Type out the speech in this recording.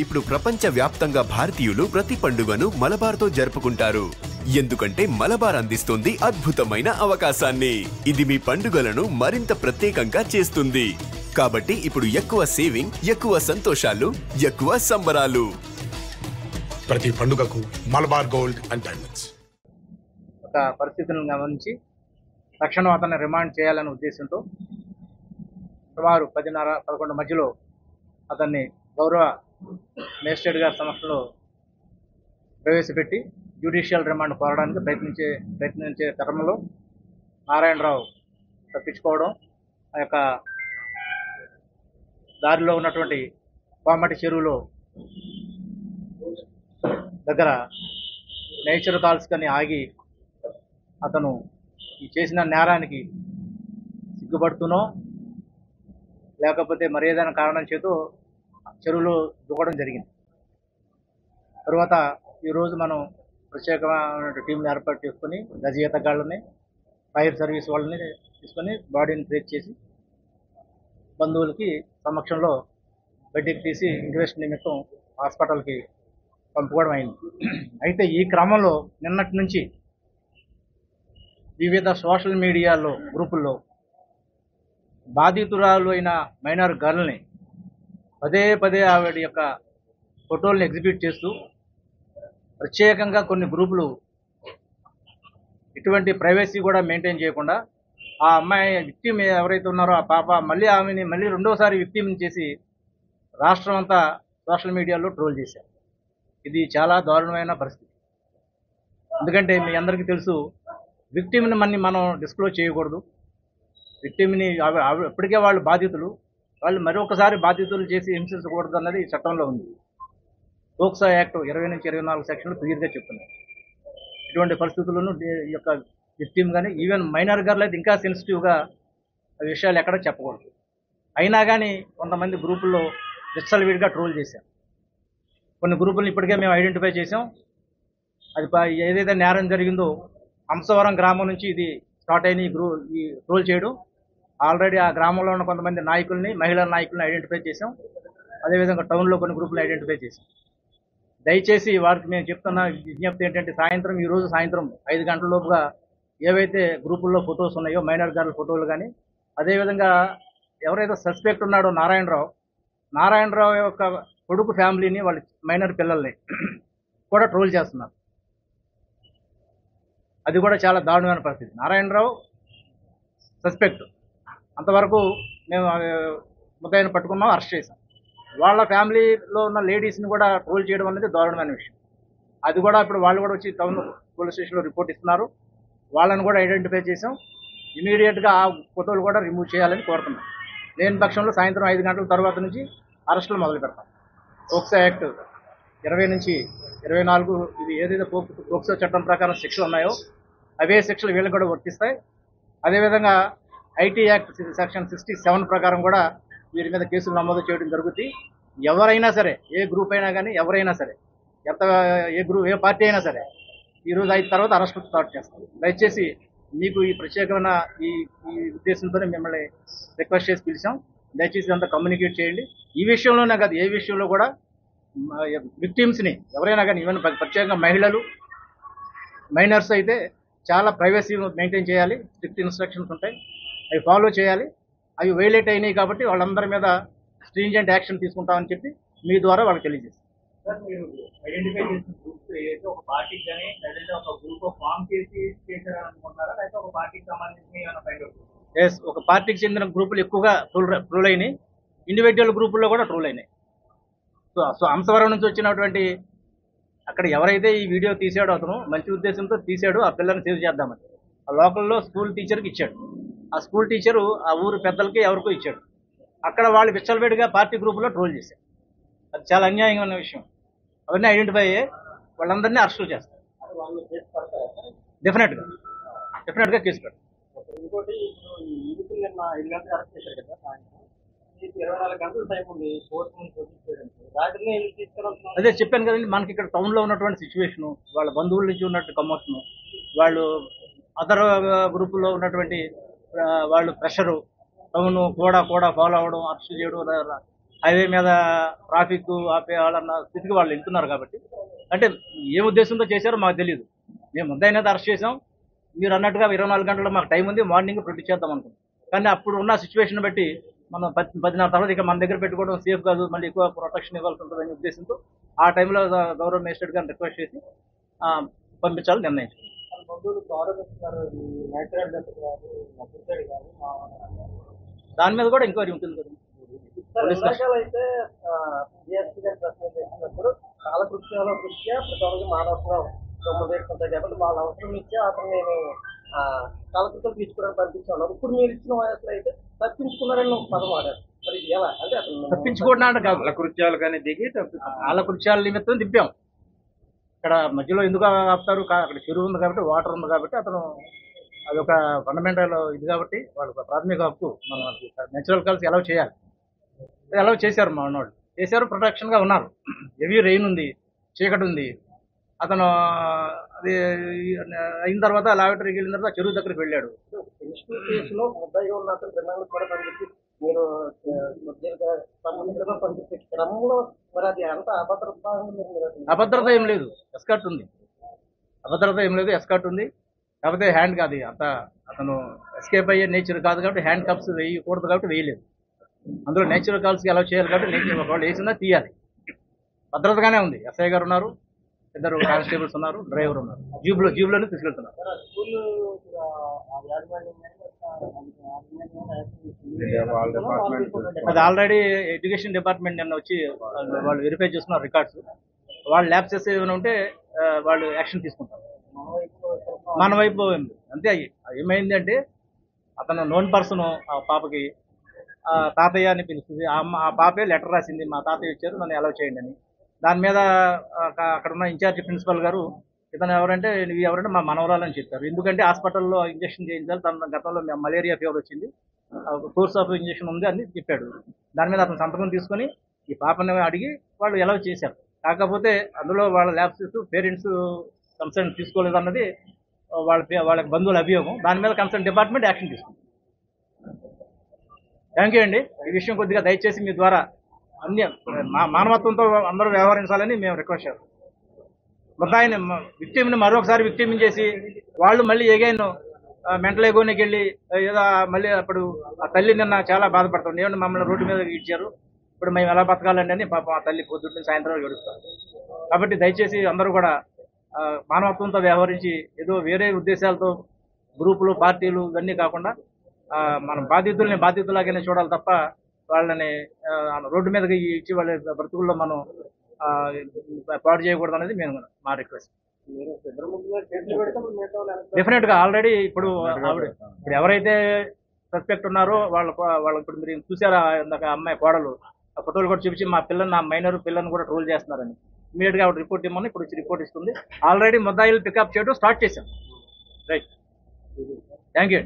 ఇప్పుడు ప్రపంచ వ్యాప్తంగా భారతీయులు ప్రతి పండుగను మలబార్తో జరుపుకుంటారు. ఎందుకంటే మలబార్ అందిస్తుంది అద్భుతమైన అవకాశాన్ని. ఇది మీ పండుగలను మరింత ప్రత్యేకంగా చేస్తుంది. కాబట్టి ఇప్పుడు ఎక్కువ సేవింగ్, ఎక్కువ సంతోషాలు, ఎక్కువ సంబరాలు. ప్రతి పండుగకు మలబార్ గోల్డ్ అండ్ డైమండ్స్. ఒక పరిస్థితులను గమనించి తక్షణం అతన్ని రిమాండ్ చేయాలనే ఉద్దేశంతో సుమారు 10:30-11 మధ్యలో అతన్ని గౌరవ మేజిస్ట్రేట్ గారి సమక్షంలో ప్రవేశపెట్టి జ్యుడిషియల్ రిమాండ్ కోరడానికి ప్రయత్నించే క్రమంలో నారాయణరావు తప్పించుకోవడం, ఆ యొక్క దారిలో ఉన్నటువంటి కోమటి చెరువులో దగ్గర నేచర్ కాల్స్ కని ఆగి అతను ఈ చేసిన నేరానికి సిగ్గుపడుతూనో లేకపోతే మరేదైనా కారణం చేతో చెరువులో దూకడం జరిగింది. తరువాత ఈరోజు మనం ప్రత్యేకమైన టీంని ఏర్పాటు చేసుకుని గజఈతగాళ్ళని, ఫైర్ సర్వీస్ వాళ్ళని తీసుకొని బాడీని ట్రేస్ చేసి బంధువులకి సమక్షంలో బయటికి తీసి ఇంక్వెస్ట్ నిమిత్తం హాస్పిటల్కి పంపుకోవడం అయింది. అయితే ఈ క్రమంలో నిన్నటి నుంచి వివిధ సోషల్ మీడియాలో గ్రూపుల్లో బాధితురాలు అయిన మైనర్ గర్ల్ని పదే పదే ఆవిడ యొక్క ఫోటోల్ని ఎగ్జిబిట్ చేస్తూ ప్రత్యేకంగా కొన్ని గ్రూపులు ఎటువంటి ప్రైవసీ కూడా మెయింటైన్ చేయకుండా ఆ అమ్మాయి విక్టిమ్ ఎవరైతే ఉన్నారో ఆ పాప ఆమెని మళ్ళీ రెండోసారి విక్టిమ్ చేసి రాష్ట్రం అంతా సోషల్ మీడియాలో ట్రోల్ చేశారు. ఇది చాలా దారుణమైన పరిస్థితి. ఎందుకంటే మీ అందరికీ తెలుసు, విక్టిమ్ని మనం డిస్క్లోజ్ చేయకూడదు. విక్టిమ్ని ఇప్పటికే వాళ్ళు బాధితులు, వాళ్ళు మరొకసారి బాధితులు చేసి హింసించకూడదు అన్నది చట్టంలో ఉంది. పోక్సో యాక్ట్ 20 నుంచి 24 సెక్షన్లు క్లియర్గా చెప్తున్నాయి. ఇటువంటి పరిస్థితులను ఈ యొక్క విక్టిమ్ కానీ ఈవెన్ మైనర్ గర్ల్ అయితే ఇంకా సెన్సిటివ్గా ఆ విషయాలు ఎక్కడ చెప్పకూడదు. అయినా కానీ కొంతమంది గ్రూపుల్లో విచ్చలవిడిగా ట్రోల్ చేశారు. కొన్ని గ్రూపులను ఇప్పటికే మేము ఐడెంటిఫై చేసాం. అది ఏదైతే నేరం జరిగిందో హంసవరం గ్రామం నుంచి ఇది స్టార్ట్ అయిన ఈ ట్రోల్ చేయడం. ఆల్రెడీ ఆ గ్రామంలో ఉన్న కొంతమంది నాయకుల్ని, మహిళా నాయకుల్ని ఐడెంటిఫై చేసాం. అదేవిధంగా టౌన్లో కొన్ని గ్రూపులు ఐడెంటిఫై చేసాం. దయచేసి వారికి మేము చెప్తున్న విజ్ఞప్తి ఏంటంటే ఈరోజు సాయంత్రం 5 గంటల లోపుగా ఏవైతే గ్రూపుల్లో ఫొటోస్ ఉన్నాయో మైనర్ గర్ల్ ఫోటోలు కానీ, అదేవిధంగా ఎవరైతే సస్పెక్ట్ ఉన్నాడో నారాయణరావు యొక్క కొడుకు ఫ్యామిలీని, వాళ్ళ మైనర్ పిల్లల్ని కూడా ట్రోల్ చేస్తున్నారు. అది కూడా చాలా దారుణమైన పరిస్థితి. నారాయణరావు సస్పెక్ట్, అంతవరకు మేము ముద్దాయిని పట్టుకున్నాం, అరెస్ట్ చేశాం. వాళ్ళ ఫ్యామిలీలో ఉన్న లేడీస్ని కూడా ట్రోల్ చేయడం అనేది దారుణమైన విషయం. అది కూడా ఇప్పుడు వాళ్ళు కూడా వచ్చి టౌన్ పోలీస్ స్టేషన్లో రిపోర్ట్ ఇస్తున్నారు. వాళ్ళని కూడా ఐడెంటిఫై చేసాం. ఇమీడియట్గా ఆ ఫోటోలు కూడా రిమూవ్ చేయాలని కోరుతున్నాం. లేని పక్షంలో సాయంత్రం 5 గంటల తర్వాత నుంచి అరెస్టులు మొదలు పెడతాం. పోక్సో యాక్ట్ 20 నుంచి 24 ఇది ఏదైతే పోక్సో చట్టం ప్రకారం శిక్షలు ఉన్నాయో అవే శిక్షలు వీళ్ళకి కూడా వర్తిస్తాయి. అదేవిధంగా ఐటీ యాక్ట్ సెక్షన్ 67 ప్రకారం కూడా వీరి మీద కేసులు నమోదు చేయడం జరుగుతుంది. ఎవరైనా సరే, ఏ గ్రూప్ అయినా కానీ, ఎవరైనా సరే, ఏ పార్టీ అయినా సరే ఈరోజు 5 తర్వాత అరెస్ట్ స్టార్ట్ చేస్తాం. దయచేసి మీకు ఈ ప్రత్యేకమైన ఈ ఉద్దేశంతోనే మిమ్మల్ని రిక్వెస్ట్ చేసి పిలిచాం. దయచేసి అంతా కమ్యూనికేట్ చేయండి. ఈ విషయంలోనే కాదు, ఏ విషయంలో కూడా విక్టిమ్స్ని ఎవరైనా కానీ, ఈవెన్ ప్రత్యేకంగా మహిళలు, మైనర్స్ అయితే చాలా ప్రైవసీ మెయింటైన్ చేయాలి. స్ట్రిక్ట్ ఇన్స్ట్రక్షన్స్ ఉంటాయి, అవి ఫాలో చేయాలి. అవి వైలేట్ అయినాయి కాబట్టి వాళ్ళందరి మీద స్ట్రింజెంట్ యాక్షన్ తీసుకుంటామని చెప్పి మీ ద్వారా వాళ్ళకి తెలియజేస్తాం. మీరు ఐడెంటిఫై చేసిన గ్రూప్స్ ఏదైతే ఒక పార్టీకి కానీ లేదంటే ఒక గ్రూప్ ఫామ్ చేసి చేశారనుకుంటారా, లేకపోతే ఒక పార్టీకి సంబంధించి ఒక పార్టీకి చెందిన గ్రూపులు ఎక్కువగా ట్రోల్ అయినాయి. ఇండివిజువల్ గ్రూపుల్లో కూడా ట్రోల్ అయినాయి. సో హంసవరం నుంచి వచ్చినటువంటి అక్కడ ఎవరైతే ఈ వీడియో తీసాడో అతను మంచి ఉద్దేశంతో తీశాడు, ఆ పిల్లల్ని సేవ్ చేద్దామని ఆ లోకల్లో స్కూల్ టీచర్కి ఇచ్చాడు. ఆ స్కూల్ టీచరు ఆ ఊరు పెద్దలకి ఎవరికో ఇచ్చాడు. అక్కడ వాళ్ళు విచ్చలవిడిగా పార్టీ గ్రూపులో ట్రోల్ చేశారు. అది చాలా అన్యాయమైన విషయం. అవన్నీ ఐడెంటిఫై అయ్యే వాళ్ళందరినీ అరెస్టులు చేస్తారు. డెఫినెట్గా కేసు పెడతారు. ఇంకోటి, నిన్న 5 గంటలకు అరెస్ట్ చేశారు కదా, సాయంత్రం 24 గంటల టైం ఉంది రాత్రి తీసుకుని. అదే చెప్పాను కదండి, మనకి ఇక్కడ టౌన్లో ఉన్నటువంటి సిచ్యువేషను, వాళ్ళ బంధువుల నుంచి ఉన్నట్టు కమోషను, వాళ్ళు అదర్ గ్రూపుల్లో ఉన్నటువంటి వాళ్ళు ప్రెషరు, టౌన్ కూడా ఫాలో అవ్వడం, అరెస్ట్ చేయడం, హైవే మీద ట్రాఫిక్ ఆపేయాలన్న స్థితికి వాళ్ళు వెళ్తున్నారు కాబట్టి, అంటే ఏ ఉద్దేశంతో చేశారో మాకు తెలియదు. మేము ముద్దాయినైతే అరెస్ట్ చేసాం. మీరు అన్నట్టుగా 24 గంటల్లో మాకు టైం ఉంది, మార్నింగ్ ప్రొడ్యూస్ చేద్దాం అనుకుంటాం. కానీ అప్పుడు ఉన్న సిచ్యువేషన్ బట్టి మనం 10 తర్వాత ఇక మన దగ్గర పెట్టుకోవడం సేఫ్ కాదు, మళ్ళీ ఎక్కువ ప్రొటెక్షన్ ఇవ్వాల్సి ఉంటుందనే ఉద్దేశంతో ఆ టైంలో గౌరవ మేజిస్ట్రేట్ గారిని రిక్వెస్ట్ చేసి పంపించాలని నిర్ణయించాం. దాని మీద కూడా ఎంక్వైరీ ఉంటుంది కదా. అయితే కాలకృత్యాల దృష్ట్యా ప్రతి మానవసరం ఉంటాయి కాబట్టి వాళ్ళ అవసరం ఇచ్చి అతను నేను కాలకృత్యాలు తీసుకోవడానికి పంపించాను. ఇప్పుడు మీరు ఇచ్చిన వయసులో అయితే తప్పించుకున్నారని ఒక పదం వాడారు. మరి ఎలా అంటే అతను తప్పించుకోవడానికి కాలకృత్యాలు కానీ దిగి కాలకృత్యాల నిమిత్తం దింపాం. ఇక్కడ మధ్యలో ఎందుకు ఆపుతారు? అక్కడ చెరువు ఉంది కాబట్టి, వాటర్ ఉంది కాబట్టి, అతను అదొక ఫండమెంటల్ ఇది కాబట్టి వాళ్ళకి ప్రాథమిక హక్కు. మనం నేచురల్ కల్స్ ఎలా చేయాలి, ఎలా చేశారు మా వాళ్ళు చేశారు. ప్రొటెక్షన్ గా ఉన్నారు. హెవీ రెయిన్ ఉంది, చీకటి ఉంది. అతను అది అయిన తర్వాత లాబొరేటరీకి వెళ్ళిన తర్వాత చెరువు దగ్గరికి వెళ్ళాడు. కేసులో ముద్దాయిగా ఉన్న అతను రిమాండ్ కూడా పనిచేసి మీరు సంబంధించిన పనిచేసే క్రమంలో మరి అది అంత అభద్రత ఏం లేదు, ఎస్కార్ట్ ఉంది. అభద్రత ఏం లేదు, ఎస్కార్ట్ ఉంది. కాకపోతే హ్యాండ్ కాదు అంత, అతను ఎస్కేప్ అయ్యే నేచర్ కాదు కాబట్టి హ్యాండ్ కప్స్ వేయకూడదు కాబట్టి వేయలేదు. అందులో నేచురల్ కాల్స్కి ఎలా చేయాలి కాబట్టి నేచర్ ఒకవేళ వేసినా తీయాలి. భద్రతగానే ఉంది. ఎస్ఐ గారు ఉన్నారు, 2 కానిస్టేబుల్స్ ఉన్నారు, డ్రైవర్ ఉన్నారు. జీబులోనే తీసుకెళ్తున్నారు. అది ఆల్రెడీ ఎడ్యుకేషన్ డిపార్ట్మెంట్ నిన్న వచ్చి వాళ్ళు వెరిఫై చేస్తున్నారు రికార్డ్స్. వాళ్ళు ల్యాబ్ చేస్తే ఏమైనా ఉంటే వాళ్ళు యాక్షన్ తీసుకుంటారు. మన వైపు అంతే. ఏమైంది అంటే అతను నోన్ పర్సన్ ఆ పాపకి తాతయ్య అని పిలుస్తుంది. ఆ పాపే లెటర్ రాసింది, మా తాతయ్య ఇచ్చారు నన్ను అలౌ చేయండి అని. దాని మీద అక్కడ ఉన్న ఇన్ఛార్జ్ ప్రిన్సిపల్ గారు ఇతను ఎవరంటే నువ్వు ఎవరంటే మా మనవరాలని చెప్పారు. ఎందుకంటే హాస్పిటల్లో ఇంజక్షన్ చేయించాలి, తన గతంలో మలేరియా ఫీవర్ వచ్చింది, కోర్స్ ఆఫ్ ఇంజక్షన్ ఉంది అని చెప్పాడు. దాని మీద అతను సంతకం తీసుకొని ఈ పాపని అడిగి వాళ్ళు ఎలా చేశారు. కాకపోతే అందులో వాళ్ళ ల్యాబ్స్ పేరెంట్స్ కన్సర్న్ తీసుకోలేదు అన్నది వాళ్ళకి బంధువుల అభియోగం. దాని మీద కన్సర్న్ డిపార్ట్మెంట్ యాక్షన్ తీసుకుంది. థ్యాంక్ యూ అండి. ఈ విషయం కొద్దిగా దయచేసి మీ ద్వారా అన్ని మానవత్వంతో అందరూ వ్యవహరించాలని మేము రిక్వెస్ట్ చేస్తాం. ముద్దాయిని విక్టిమ్ని మరొకసారి విక్టిమ్ చేసి వాళ్ళు మళ్ళీ ఎగైన్ మెంటల్ ఎగోనికి వెళ్ళి ఏదో మళ్ళీ అప్పుడు ఆ తల్లి నిన్న చాలా బాధపడుతుంది. ఏమన్నా మమ్మల్ని రోడ్డు మీద ఇచ్చారు, ఇప్పుడు మేము ఎలా బతకాలండి అని పాపం ఆ తల్లి పొద్దున్న సాయంత్రం ఏడుస్తారు. కాబట్టి దయచేసి అందరూ కూడా మానవత్వంతో వ్యవహరించి ఏదో వేరే ఉద్దేశాలతో గ్రూపులు పార్టీలు ఇవన్నీ కాకుండా మన బాధితుల్ని బాధితులాగానే చూడాలి తప్ప వాళ్ళని రోడ్డు మీదకి ఇచ్చి వాళ్ళ బ్రతుకుల్లో మనం పాడు చేయకూడదు అనేది మేము మా రిక్వెస్ట్. డెఫినెట్ గా ఆల్రెడీ ఇప్పుడు ఎవరైతే సస్పెక్ట్ ఉన్నారో వాళ్ళ ఇప్పుడు మీరు చూసారా ఇందాక అమ్మాయి కోడలు ఆ ఫోటోలు కూడా చూపించి మా పిల్లని నా మైనర్ పిల్లని కూడా ట్రోల్ చేస్తున్నారని ఇమీడియట్ గా రిపోర్ట్ ఇవ్వమని ఇప్పుడు వచ్చి రిపోర్ట్ ఇస్తుంది. ఆల్రెడీ ముద్దాయిలు పికప్ చేయడం స్టార్ట్ చేశాం. Right, thank you.